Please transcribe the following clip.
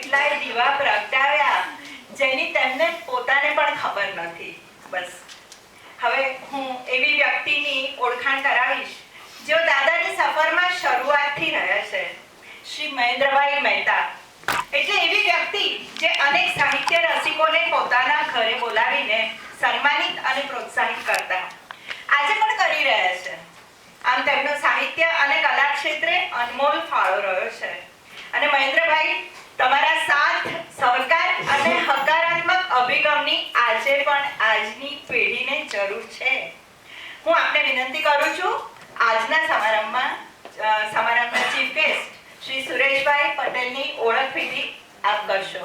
કેટલાય દીવા પ્રગટાવ્યા જેની તેમને પોતાને પણ ખબર નથી. બસ હવે હું એવી વ્યક્તિની ઓળખાણ કરાવીશ જેઓ દાદાની સફરમાં શરૂઆતથી રહ્યા છે. શ્રી મહેન્દ્રભાઈ મહેતા એટલે એવી વ્યક્તિ જે અનેક સાહિત્ય રસિકોને પોતાના ઘરે બોલાવીને સન્માનિત અને પ્રોત્સાહિત કરતા આજે પણ કરી રહ્યા છે. આમ તેમનો સાહિત્ય અને કલા ક્ષેત્રે અનમોલ ફાળો રહ્યો છે. અને મહેન્દ્રભાઈ, તમારા સાથ, સહકાર અને હકારાત્મક અભિગમની આજે પણ આજની પેઢીને જરૂર છે. હું આપને વિનંતી કરું છું, આજના સમારંભના ચીફ ગેસ્ટ શ્રી સુરેશભાઈ પટેલની ઓળખ વિધિ આપ કરશો.